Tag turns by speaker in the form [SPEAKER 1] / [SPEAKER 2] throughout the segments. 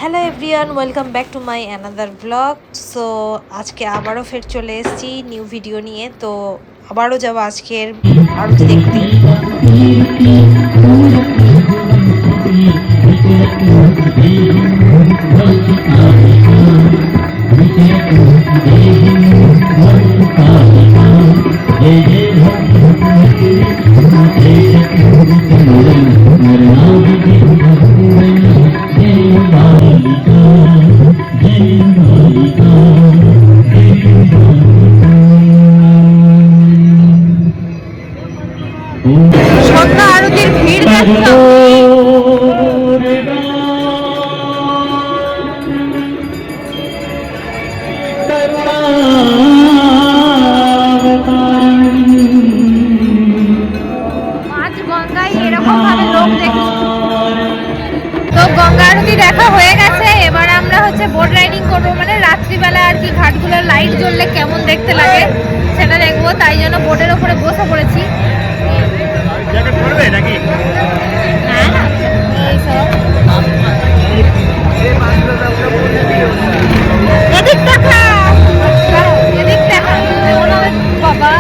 [SPEAKER 1] Hello everyone, welcome back to my another blog. So আজকে আবারও ফের চলে এসেছি নিউ ভিডিও নিয়ে। তো আবারও যাবো আজকের আরতি দেখতে। সন্ধ্যা আরতির ভিড় দেখছো? আজ গঙ্গায় এরকম ভাবে লোক দেখছি। তো গঙ্গা আরতি দেখা হয়ে গেছে। এবার আমরা বোট রাইডিং করবো, মানে রাত্রিবেলা আর কি ঘাটগুলোর লাইট জ্বললে কেমন দেখতে লাগে সেটা দেখবো। তাই জন্য বোটের ওপরে বসে পড়েছি। বাবা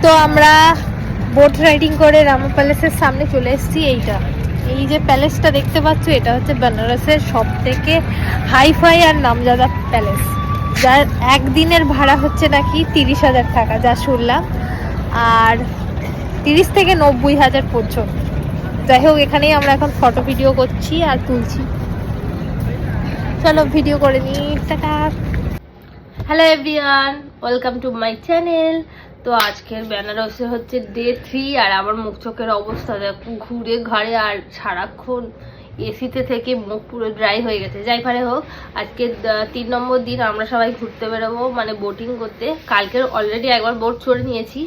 [SPEAKER 1] তো আমরা বোট রাইডিং করে রামা প্যালেসের সামনে চলে এসেছি। এই যে প্যালেসটা দেখতে পাচ্ছ, এটা হচ্ছে বেনারসের সব থেকে হাইফাই আর নামজাদা প্যালেস, যার একদিনের ভাড়া হচ্ছে নাকি 30,000 টাকা, যা শুনলাম, আর 30 থেকে 90,000 পর্যন্ত। যাই হোক, এখানেই আমরা এখন ফটো ভিডিও করছি আর তুলছি। চলো ভিডিও করে নিই। Tata. Hello everyone, welcome to my channel. তো আজকের বেনারসে হচ্ছে ডে 3 আর আমার মুখ চোখের অবস্থা দেখো, ঘুরে ঘাড়ে আর সারাক্ষণ এসিতে থেকে মুখ পুরো ড্রাই হয়ে গেছে। যাই পারে হোক, আজকে 3 নম্বর দিন আমরা সবাই ঘুরতে বেরোবো, মানে বোটিং করতে। কালকের অলরেডি একবার বোট চড়ে নিয়েছি,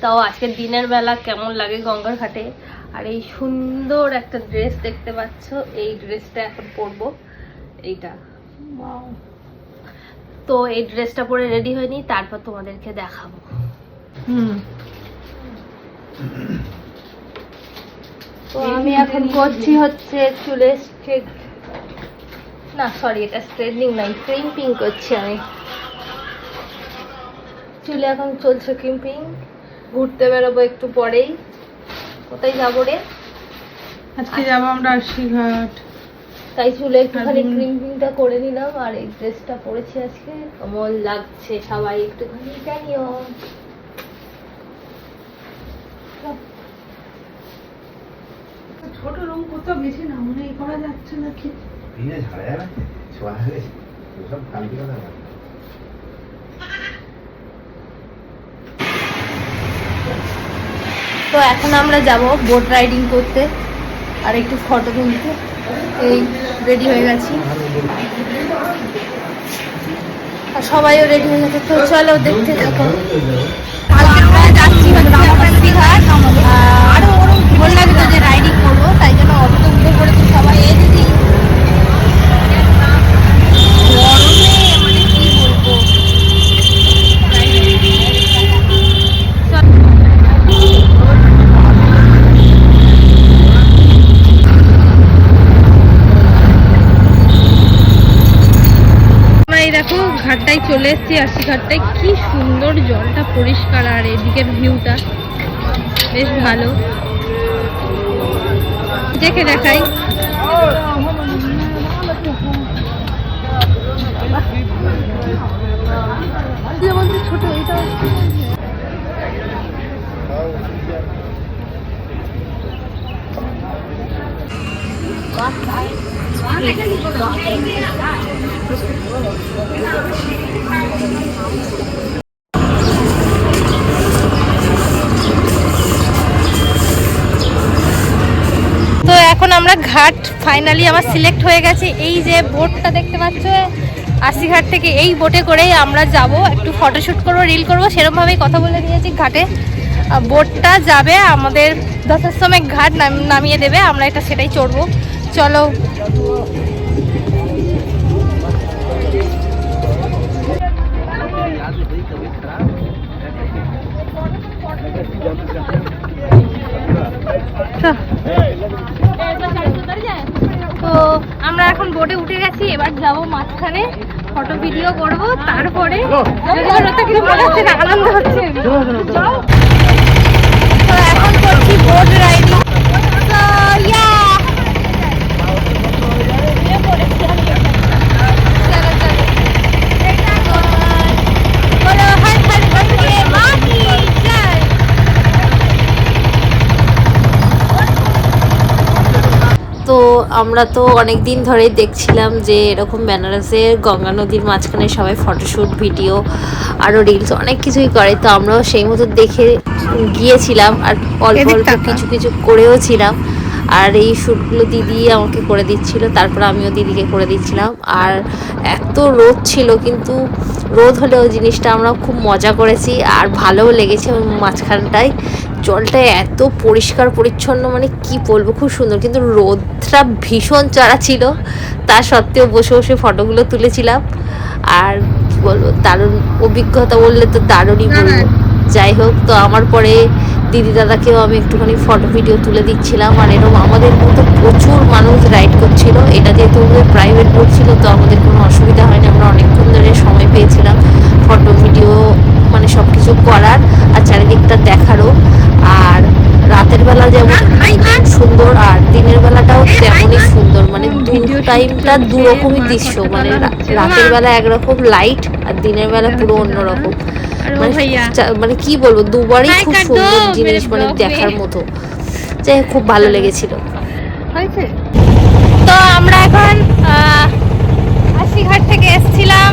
[SPEAKER 1] তাও আজকের দিনের বেলা কেমন লাগে গঙ্গার ঘাটে। আর এই সুন্দর একটা ড্রেস দেখতে পাচ্ছ, এই ড্রেসটা এখন পরবো, এইটা। তো এই ড্রেসটা পরে রেডি হয়নি, তারপর তোমাদেরকে দেখাবো। তো আমি এখন করছি চুলে স্ট্রেট, না সরি, এটা স্ট্রেটনিং নাই, ক্রিম্পিং করছি আমি। চুলে এখন চলছে ক্রিম্পিং। ঘুরতে বেরোবো একটু পরেই। কোথায় যাবো রে?
[SPEAKER 2] আজকে যাবো আমরা আশিঘাট।
[SPEAKER 1] তাই চুলে একটুখানি ক্রিম্পিংটা করে নিলাম, আর এই ড্রেসটা পরেছি আজকে, কেমন লাগছে সবাই একটুখানি জানিও।
[SPEAKER 2] ওটা রং কোথাও বেশি না মনে করা যাচ্ছে না কি
[SPEAKER 3] ভিড়ে ঝাড়া যাবে ছোঁয়া যাবে ওসব কালকে কথা বলে।
[SPEAKER 1] তো এখন আমরা যাব বোট রাইডিং করতে আর একটু ফটো তুলতে। এই রেডি হয়ে গেছি আর সবাইও রেডি হয়ে গেছে, তো চলো দেখতে থাকো। কালকে আমরা যাচ্ছি হচ্ছে আশিঘাট, আর ভালো লাগে তো যে রাইডিং করবো, তাই জন্য অটো উঠে পড়েছি সবাই। এই দিদি গরমে মানে কি বলবো, এই দেখো ঘাটটায় চলে এসেছি। আশি ঘাটটায় কি সুন্দর, জলটা পরিষ্কার আর এদিকের ভিউটা বেশ ভালো। দেখে দেখাই, ছোট এটা তো এখন আমরা ঘাট ফাইনালি আমার সিলেক্ট হয়ে গেছে। এই যে বোটটা দেখতে পাচ্ছ আশিঘাট থেকে, এই বোটে করেই আমরা যাব, একটু ফটোশ্যুট করবো, রিল করবো, সেরকমভাবেই কথা বলে নিয়েছি। ঘাটে বোটটা যাবে আমাদের দশাশ্রমের ঘাট নামিয়ে দেবে, আমরা এটা সেটাই চড়বো। চলো তো আমরা এখন বোটে উঠে গেছি, এবার যাব মাঝখানে, ফটো ভিডিও করব, তারপরে কিছু মনে হচ্ছে না, আনন্দ হচ্ছে। তো এখন করছি বোট রাইডিং। তো আমরা তো অনেক দিন ধরেই দেখছিলাম যে এরকম বেনারসে গঙ্গা নদীর মাঝখানে সবাই ফটোশ্যুট, ভিডিও, আরও রিলস অনেক কিছুই করে। তো আমরাও সেই মতো দেখে গিয়েছিলাম আর অল্প অল্প কিছু কিছু করেও ছিলাম। আর এই শ্যুটগুলো দিদি আমাকে করে দিচ্ছিল, তারপর আমিও দিদিকে করে দিচ্ছিলাম। আর এত রোদ ছিল, কিন্তু রোদ হলেও জিনিসটা আমরা খুব মজা করেছি আর ভালোও লেগেছে। মাঝখানটায় জলটা এত পরিষ্কার পরিচ্ছন্ন, মানে কি বলবো, খুব সুন্দর। কিন্তু রোদটা ভীষণ চড়া ছিল, তা সত্ত্বেও বসে বসে ফটোগুলো তুলেছিলাম। আর কি বলবো, দারুণ অভিজ্ঞতা বললে তো দারুণই বলবো। যাই হোক, তো আমার পরে দিদি দাদাকেও আমি একটুখানি ফটো ভিডিও তুলে দিচ্ছিলাম। আর এরকম আমাদের মতো প্রচুর মানুষ রাইড করছিল। এটা যেহেতু প্রাইভেট বোট ছিল, তো আমাদের কোনো অসুবিধা হয়নি, আমরা অনেকক্ষণ ধরে সময় পেয়েছিলাম ফটো ভিডিও মানে সব কিছু করার আর চারিদিকটা দেখারও। আর রাতের বেলা যেমন সুন্দর আর দিনের বেলাটাও তেমনই সুন্দর, মানে দু টাইমটা দুরকমই দৃশ্য। মানে রাতের বেলা একরকম লাইট আর দিনের বেলা পুরো অন্যরকম। মানে কি বলবো, দুবারই খুব সুন্দর জিনিস, মানে দেখার মতো। যাই খুব ভালো লেগেছিল। তো আমরা এখন আশিঘাট থেকে এসেছিলাম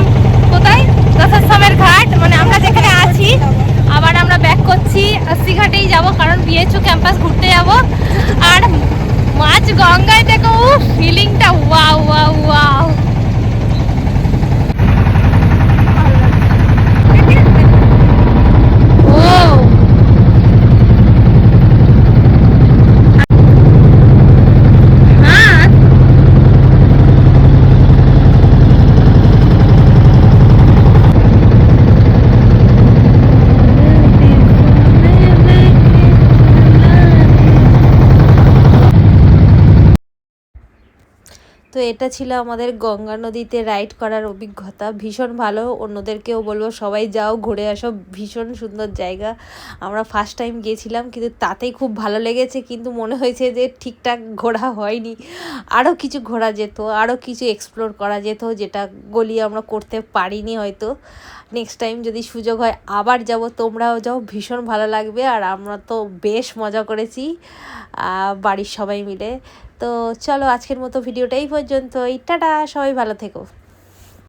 [SPEAKER 1] কোথায়, দশাশ্রমের ঘাট, মানে আমরা যেখানে আছি। আবার আমরা ব্যাক করছি, আশিঘাটেই যাব, কারণ বিএচইউ ক্যাম্পাস ঘুরতে যাব। আর মাছ গঙ্গায় দেখো, ফিলিংটা ওয়াও ওয়াও ওয়াও। তো এটা ছিল আমাদের গঙ্গা নদীতে রাইড করার অভিজ্ঞতা, ভীষণ ভালো। অন্যদেরকেও বলবো সবাই যাও, ঘুরে আসো, ভীষণ সুন্দর জায়গা। আমরা ফার্স্ট টাইম গিয়েছিলাম কিন্তু তাতেই খুব ভালো লেগেছে, কিন্তু মনে হয়েছে যে ঠিকঠাক ঘোরা হয়নি, আরও কিছু ঘোরা যেত, আরও কিছু এক্সপ্লোর করা যেত, যেটা গলি আমরা করতে পারিনি হয়তো। নেক্সট টাইম যদি সুযোগ হয় আবার যাব, তোমরাও যাও, ভীষণ ভালো লাগবে। আর আমরা তো বেশ মজা করেছি বাড়ির সবাই মিলে। তো চলো আজকের মতো ভিডিওটা এই পর্যন্তই, টাটা, সবাই ভালো থেকো।